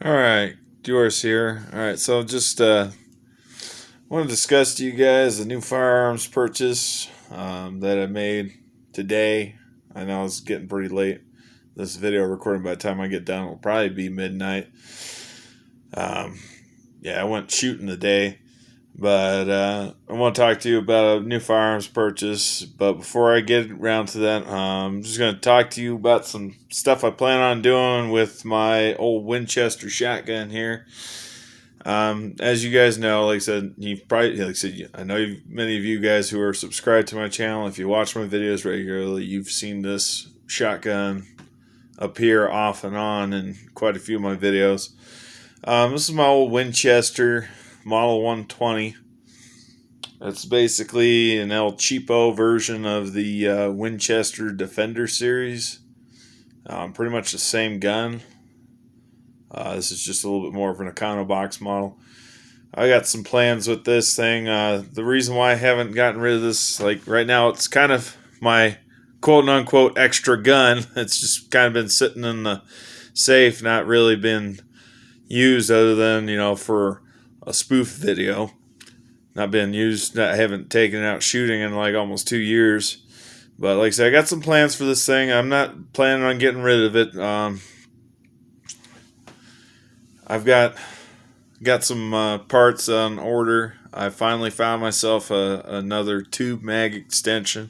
All right, Doris here. All right, so just want to discuss to you guys a new firearms purchase that I made today. I know it's getting pretty late. This video recording by the time I get done will probably be midnight. Um, yeah, I went shooting today, but I want to talk to you about a new firearms purchase. But before I get around to that, I'm just going to talk to you about some stuff I plan on doing with my old Winchester shotgun here. As you guys know, like I said, I know many of you guys who are subscribed to my channel. If you watch my videos regularly, you've seen this shotgun appear off and on in quite a few of my videos. This is my old Winchester Model 120. It's basically an El Cheapo version of the Winchester Defender series. Pretty much the same gun. This is just a little bit more of an Econobox model. I got some plans with this thing. The reason why I haven't gotten rid of this, like right now, it's kind of my quote-unquote extra gun. It's just kind of been sitting in the safe, not really been used other than, for a spoof video. Not been used. I haven't taken it out shooting in like almost 2 years. But like I said, I got some plans for this thing. I'm not planning on getting rid of it. I've got some parts on order. I finally found myself another tube mag extension.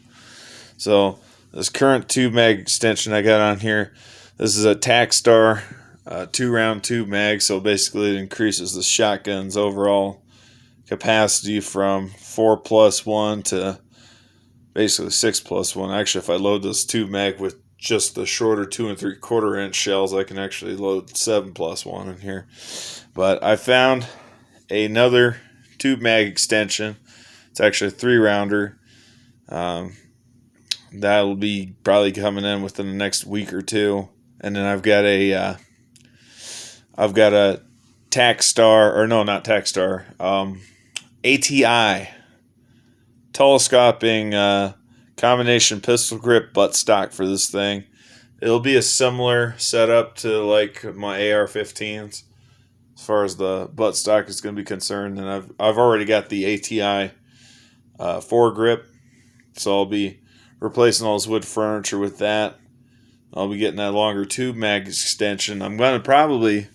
So this current tube mag extension I got on here, this is a Tacstar 2-round tube mag. So basically it increases the shotgun's overall capacity from 4+1 to basically 6+1. Actually, if I load this tube mag with just the shorter 2 3/4 inch shells, I can actually load 7+1 in here. But I found another tube mag extension. It's actually a 3-rounder. That'll be probably coming in within the next week or two. And then I've got a Tacstar, or no, not Tacstar, ATI telescoping combination pistol grip buttstock for this thing. It'll be a similar setup to like my AR-15s as far as the buttstock is going to be concerned, and I've already got the ATI foregrip, so I'll be replacing all this wood furniture with that. I'll be getting that longer tube mag extension. I'm going to probably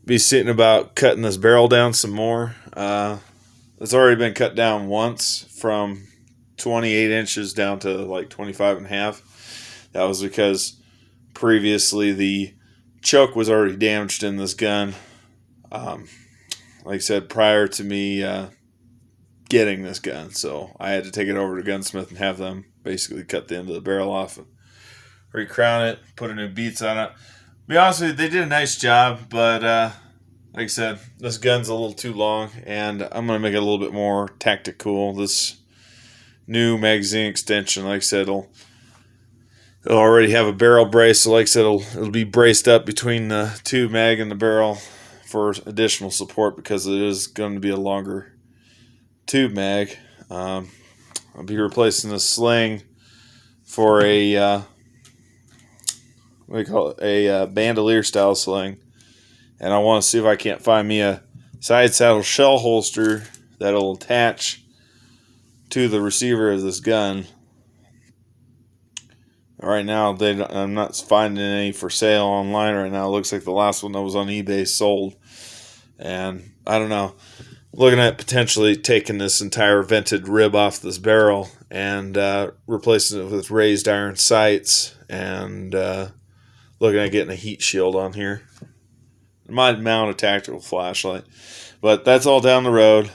be sitting about cutting this barrel down some more. It's already been cut down once from 28 inches down to like 25.5. That was because previously the choke was already damaged in this gun. Like I said, prior to me getting this gun, so I had to take it over to Gunsmith and have them basically cut the end of the barrel off and recrown it, put a new beats on it. To be honest with you, they did a nice job, but like I said, this gun's a little too long, and I'm going to make it a little bit more tactical. This new magazine extension, like I said, it'll already have a barrel brace, so like I said, it'll be braced up between the tube mag and the barrel for additional support because it is going to be a longer tube mag. I'll be replacing the sling for a bandolier style sling, and I want to see if I can't find me a side saddle shell holster that'll attach to the receiver of this gun. Right now, I'm not finding any for sale online right now. It looks like the last one that was on eBay sold, and I don't know. Looking at potentially taking this entire vented rib off this barrel and replacing it with raised iron sights, and looking at getting a heat shield on here. I might mount a tactical flashlight, but that's all down the road.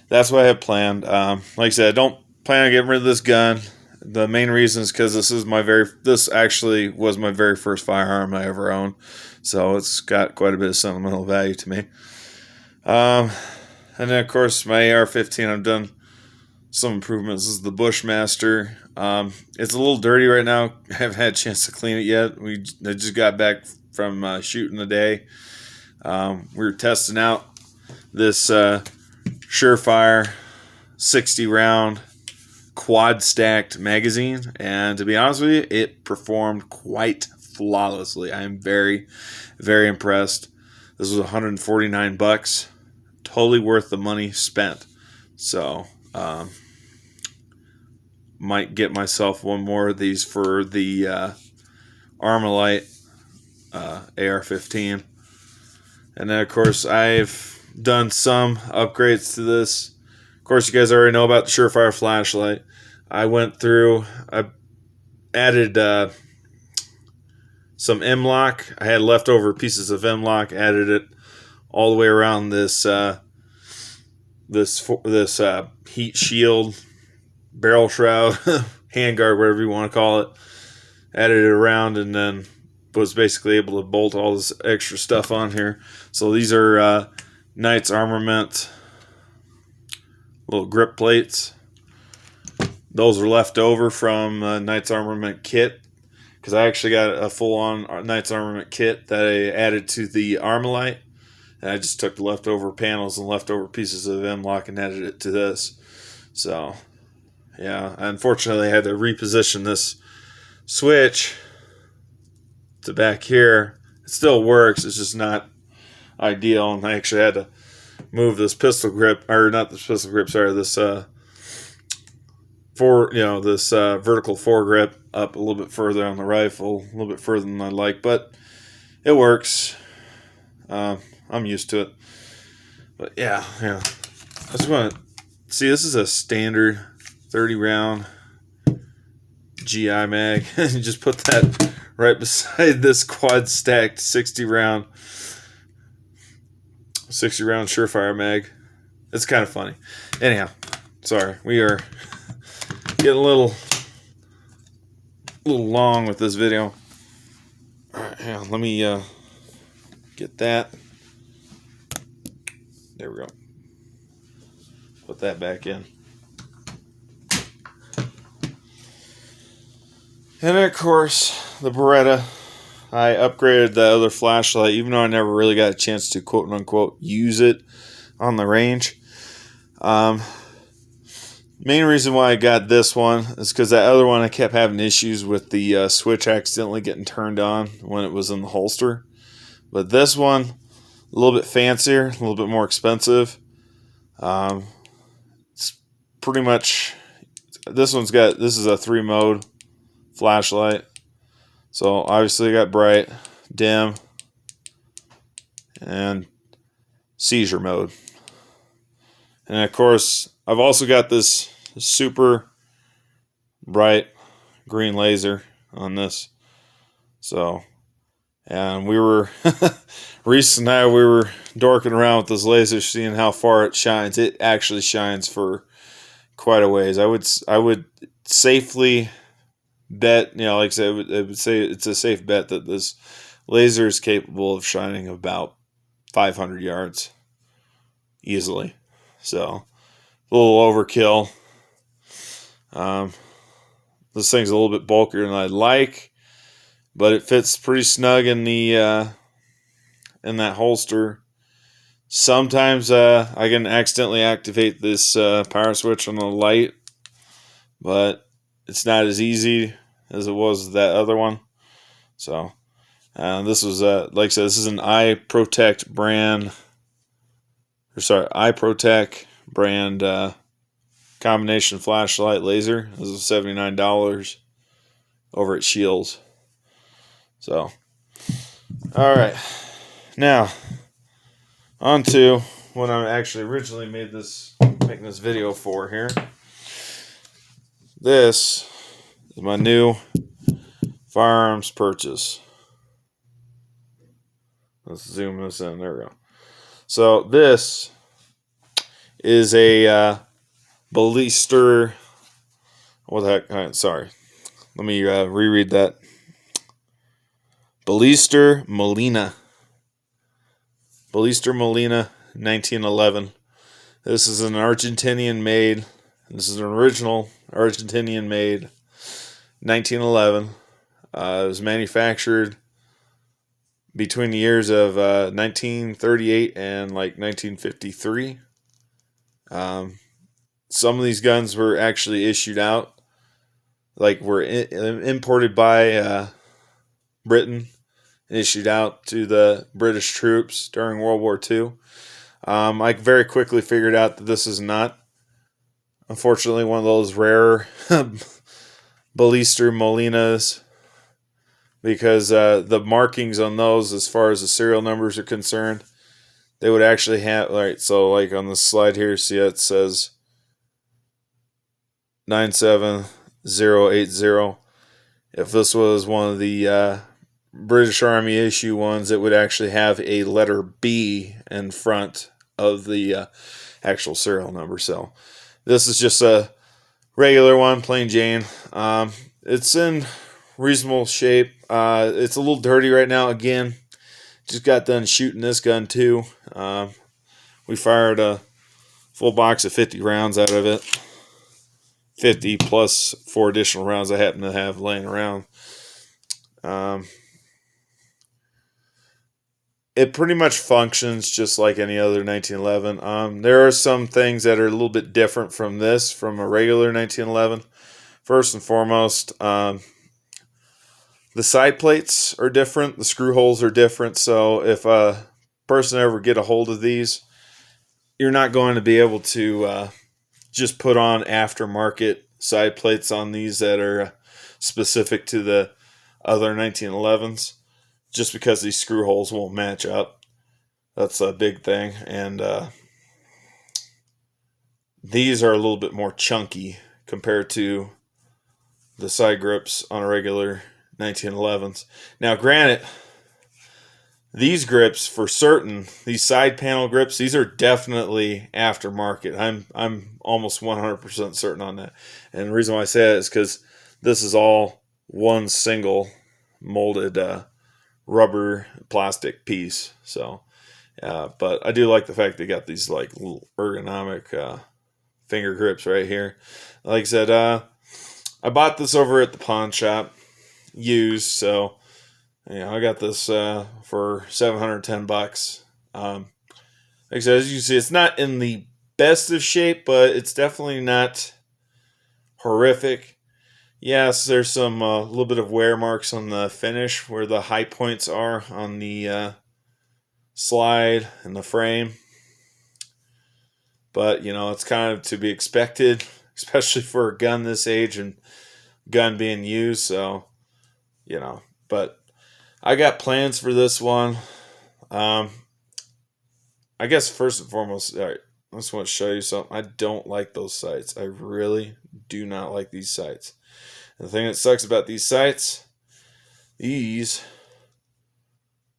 That's what I have planned. Like I said, I don't plan on getting rid of this gun. The main reason is because this actually was my very first firearm I ever owned, so it's got quite a bit of sentimental value to me. And then of course my AR-15, I've done some improvements. This is the Bushmaster. It's a little dirty right now. I haven't had a chance to clean it yet. I just got back from shooting today. We were testing out this Surefire 60-round quad stacked magazine, and to be honest with you, it performed quite flawlessly. I am very, very impressed. This was 149 bucks. Totally worth the money spent. So, might get myself one more of these for the Armalite AR-15. And then, of course, I've done some upgrades to this. Of course, you guys already know about the Surefire flashlight. I went through, I added some M-lock. I had leftover pieces of M-lock, added it all the way around this heat shield, barrel shroud, handguard, whatever you want to call it. Added it around, and then was basically able to bolt all this extra stuff on here. So these are Knight's Armament little grip plates. Those are left over from Knight's Armament kit, because I actually got a full-on Knight's Armament kit that I added to the Armalite, and I just took the leftover panels and leftover pieces of M-lock and added it to this. So, yeah, unfortunately I had to reposition this switch to back here. It still works, it's just not ideal, and I actually had to move this pistol grip, or not this pistol grip, sorry, this vertical foregrip up a little bit further on the rifle, a little bit further than I like, but it works. I'm used to it. But yeah. I just want to see, this is a standard 30 round GI mag. You just put that right beside this quad stacked 60 round Surefire mag. It's kind of funny. Anyhow, sorry, we are getting a little long with this video. All right, hang on, let me get that. There we go. Put that back in. And then, of course, the Beretta. I upgraded the other flashlight, even though I never really got a chance to quote unquote use it on the range. Main reason why I got this one is because that other one I kept having issues with the switch accidentally getting turned on when it was in the holster. But this one, a little bit fancier, a little bit more expensive. It's pretty much, this is a 3-mode flashlight. So obviously I got bright, dim, and seizure mode. And of course, I've also got this super bright green laser on this. So, and we were, Reese and I, we were dorking around with this laser, seeing how far it shines. It actually shines for quite a ways. I would safely bet, like I said, I would say it's a safe bet that this laser is capable of shining about 500 yards easily. So, a little overkill. This thing's a little bit bulkier than I'd like, but it fits pretty snug in the in that holster. Sometimes I can accidentally activate this power switch on the light, but it's not as easy as it was with that other one. So, this was, like I said, this is an iProtect brand, iProtect brand combination flashlight laser. This is $79 over at Shields. So, all right. Now, on to what I actually originally making this video for here. This is my new firearms purchase. Let's zoom this in. There we go. So this is a Ballister. What the heck? Sorry. Let me reread that. Ballister-Molina. Ballister-Molina 1911. This is an Argentinian made. This is an original Argentinian made 1911. It was manufactured between the years of 1938 and like 1953. Some of these guns were actually issued out, like were imported by Britain issued out to the British troops during World War II. I very quickly figured out that this is not, unfortunately, one of those rare Ballister-Molinas, because the markings on those, as far as the serial numbers are concerned, they would actually have, right, so like on the slide here, see it says 97080. If this was one of the British Army issue ones, it would actually have a letter B in front of the actual serial number. So this is just a regular one, plain Jane. It's in reasonable shape. It's a little dirty right now. Again, just got done shooting this gun too. We fired a full box of 50 rounds out of it. 50 plus 4 additional rounds I happen to have laying around. It pretty much functions just like any other 1911. There are some things that are a little bit different from this, from a regular 1911. First and foremost, the side plates are different. The screw holes are different. So if a person ever get a hold of these, you're not going to be able to just put on aftermarket side plates on these that are specific to the other 1911s, just because these screw holes won't match up. That's a big thing. And these are a little bit more chunky compared to the side grips on a regular 1911s. Now, granted, these grips, for certain, these side panel grips, these are definitely aftermarket. I'm almost 100% certain on that. And the reason why I say that is because this is all one single molded rubber plastic piece. So, but I do like the fact they got these like little ergonomic finger grips right here. Like I said, I bought this over at the pawn shop, used. So, I got this for $710. Like I said, as you can see, it's not in the best of shape, but it's definitely not horrific. Yes, there's some little bit of wear marks on the finish where the high points are on the slide and the frame. But, it's kind of to be expected, especially for a gun this age and gun being used. So, but I got plans for this one. I guess first and foremost, all right, I just want to show you something. I don't like those sights. I really do not like these sights. And the thing that sucks about these sights, these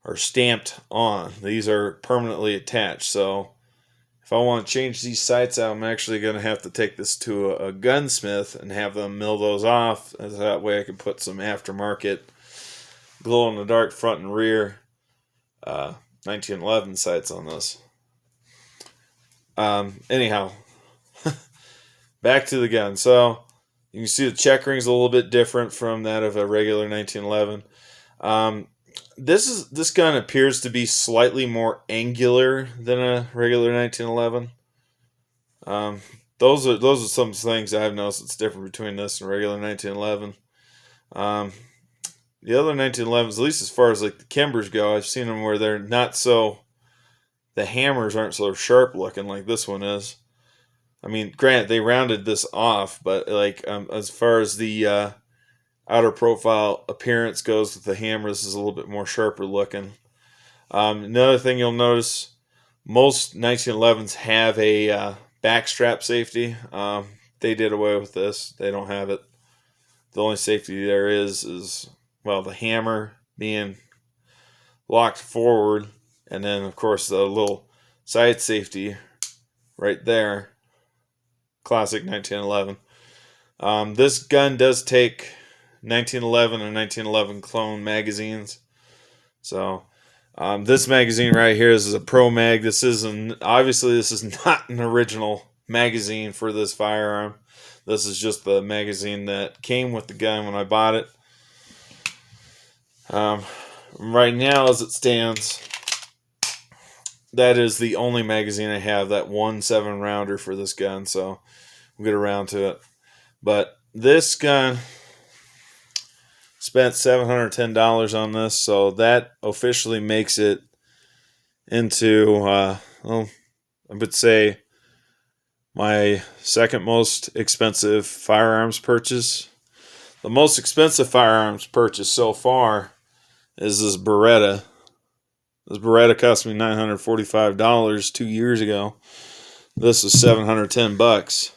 are stamped on. These are permanently attached. So if I want to change these sights out, I'm actually going to have to take this to a gunsmith and have them mill those off. That way I can put some aftermarket glow-in-the-dark front and rear 1911 sights on this. Anyhow, back to the gun. So you can see the check ring's a little bit different from that of a regular 1911. This gun appears to be slightly more angular than a regular 1911. Those are some things I've noticed that's different between this and regular 1911. The other 1911s, at least as far as like the Kimbers go, I've seen them where they're not so, the hammers aren't so sharp looking like this one is. I mean, granted, they rounded this off, but like as far as the outer profile appearance goes with the hammer, this is a little bit more sharper looking. Another thing you'll notice, most 1911s have a backstrap safety. They did away with this. They don't have it. The only safety there is well, the hammer being locked forward, and then of course the little side safety right there. Classic 1911. This gun does take 1911 and 1911 clone magazines. So this magazine right here is a Pro Mag. This isn't, obviously this is not an original magazine for this firearm. This is just the magazine that came with the gun when I bought it. Right now, as it stands, that is the only magazine I have, that 1.7 rounder for this gun, so we'll get around to it. But this gun, as Spent $710 on this, so that officially makes it into, well, I would say my second most expensive firearms purchase. The most expensive firearms purchase so far is this Beretta. This Beretta cost me $945 2 years ago. This was $710.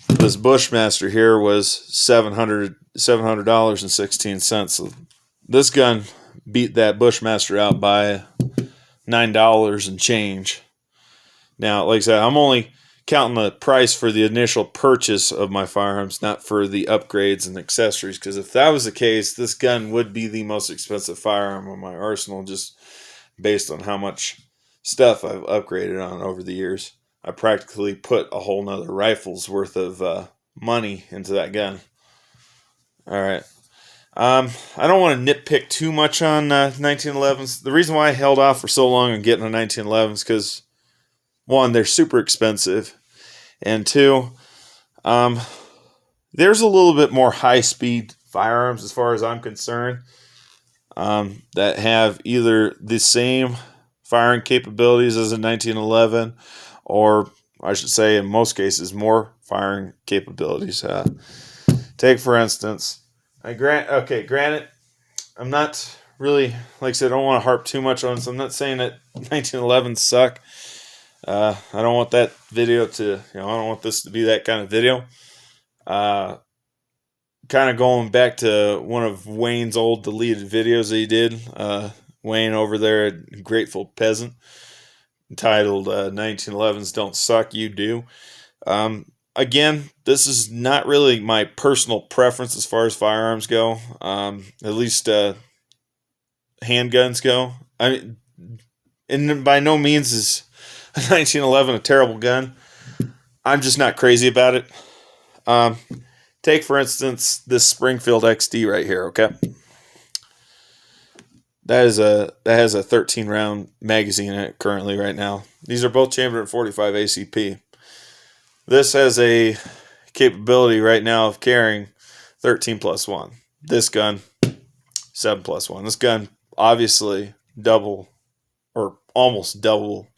This Bushmaster here was $700.16. So this gun beat that Bushmaster out by $9 and change. Now, like I said, I'm only counting the price for the initial purchase of my firearms, not for the upgrades and accessories, because if that was the case, this gun would be the most expensive firearm on my arsenal, just based on how much stuff I've upgraded on over the years. I practically put a whole nother rifle's worth of money into that gun. All right. I don't want to nitpick too much on 1911s. The reason why I held off for so long on getting a 1911s because, one, they're super expensive, and two, there's a little bit more high-speed firearms as far as I'm concerned that have either the same firing capabilities as a 1911 or, I should say, in most cases, more firing capabilities. Take, for instance, granted, I'm not really, like I said, I don't want to harp too much on this. I'm not saying that 1911s suck. I don't want that video to, I don't want this to be that kind of video. Kind of going back to one of Wayne's old deleted videos that he did. Wayne over there at Grateful Peasant, entitled 1911s Don't Suck, You Do. Again, this is not really my personal preference as far as firearms go. At least handguns go. I mean, and by no means is a 1911 a terrible gun. I'm just not crazy about it. Take, for instance, this Springfield XD right here, okay? That has a 13-round magazine in it currently right now. These are both chambered at 45 ACP. This has a capability right now of carrying 13 plus 1. This gun, 7 plus 1. This gun, obviously, double or almost double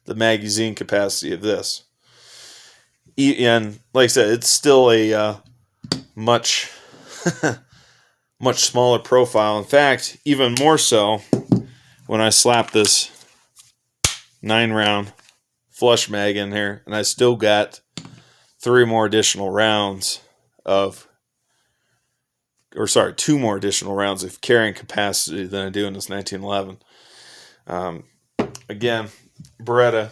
the magazine capacity of this. And like I said, it's still a much smaller profile. In fact, even more so when I slap this 9-round flush mag in here, and I still got 2 more additional rounds of carrying capacity than I do in this 1911. Again, Beretta,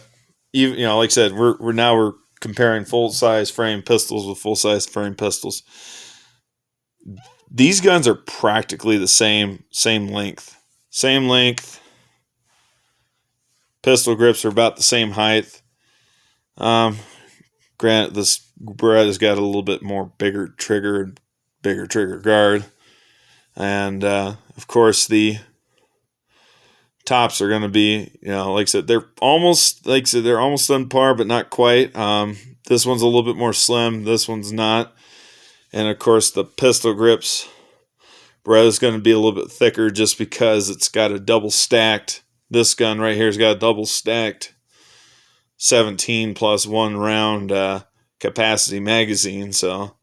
even, like I said, we're comparing full-size frame pistols with full-size frame pistols. These guns are practically the same length. Same length. Pistol grips are about the same height. Granted, this Beretta's got a little bit more bigger trigger guard. And, of course, the tops are going to be, like I said, they're almost on par, but not quite. This one's a little bit more slim. This one's not. And, of course, the pistol grips, Beretta's going to be a little bit thicker just because it's got a double stacked. This gun right here has got a double stacked 17 plus 1 round capacity magazine. So,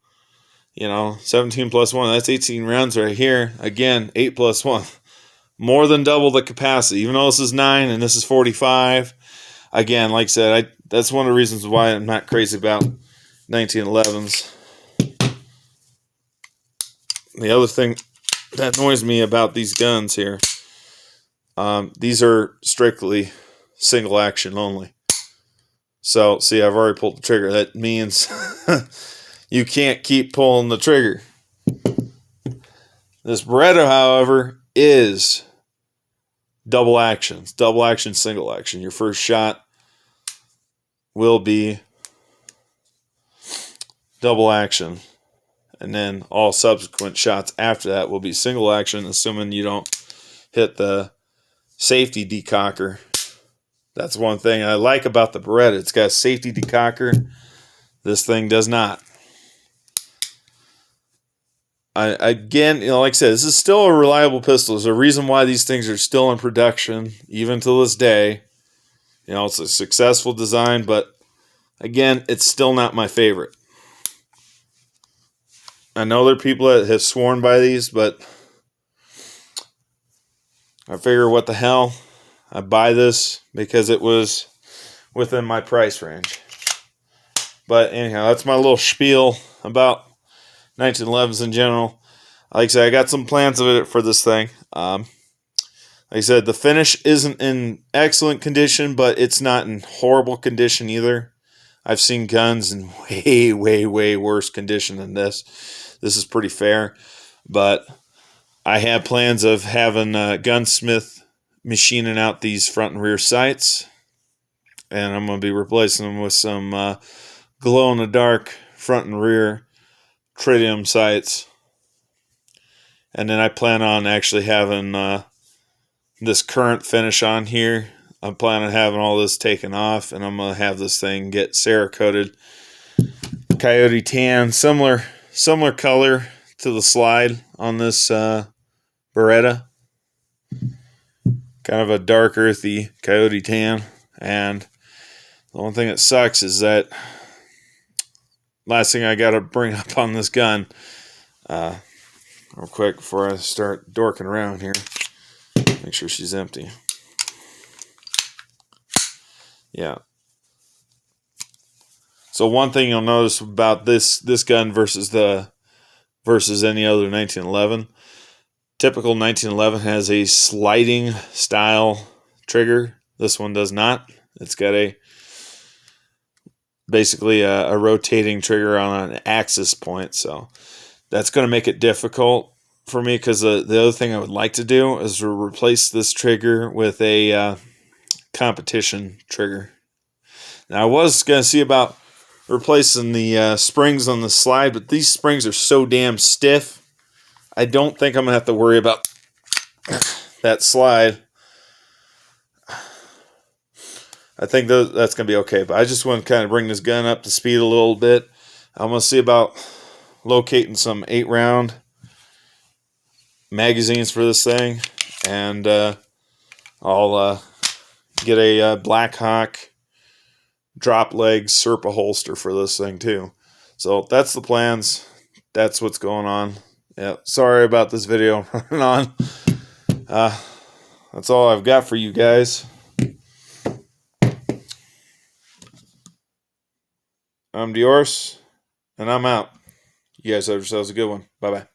17 plus 1, that's 18 rounds right here. Again, 8 plus 1. More than double the capacity. Even though this is 9 and this is 45. Again, like I said, that's one of the reasons why I'm not crazy about 1911s. The other thing that annoys me about these guns here, these are strictly single action only. So, see, I've already pulled the trigger. That means you can't keep pulling the trigger. This Beretta, however, is double action. It's double action, single action. Your first shot will be double action. And then all subsequent shots after that will be single action, assuming you don't hit the safety decocker. That's one thing I like about the Beretta. It's got a safety decocker. This thing does not. again, like I said, this is still a reliable pistol. There's a reason why these things are still in production, even to this day. It's a successful design, but again, it's still not my favorite. I know there are people that have sworn by these, but I figure, what the hell? I buy this because it was within my price range. But anyhow, that's my little spiel about 1911s in general. Like I said, I got some plans of it for this thing. Like I said, the finish isn't in excellent condition, but it's not in horrible condition either. I've seen guns in way, way, way worse condition than this. This is pretty fair, but I have plans of having a gunsmith machining out these front and rear sights, and I'm going to be replacing them with some glow-in-the-dark front and rear tritium sights. And then I plan on actually having this current finish on here. I'm planning on having all this taken off, and I'm going to have this thing get Cerakoted coyote tan, similar color to the slide on this Beretta. Kind of a dark, earthy coyote tan. And the only thing that sucks is that last thing I got to bring up on this gun, real quick before I start dorking around here, make sure she's empty. Yeah. So one thing you'll notice about this gun versus any other 1911, typical 1911 has a sliding style trigger. This one does not. It's got basically a rotating trigger on an axis point, so that's going to make it difficult for me, because the other thing I would like to do is to replace this trigger with a competition trigger. Now, I was going to see about replacing the springs on the slide, but these springs are so damn stiff, I don't think I'm going to have to worry about that slide. I think that's going to be okay, but I just want to kind of bring this gun up to speed a little bit. I'm going to see about locating some 8-round magazines for this thing, and I'll get a Black Hawk drop leg Serpa holster for this thing too. So that's the plans. That's what's going on. Yeah, sorry about this video running on. That's all I've got for you guys. I'm Diorce, and I'm out. You guys have yourselves a good one. Bye-bye.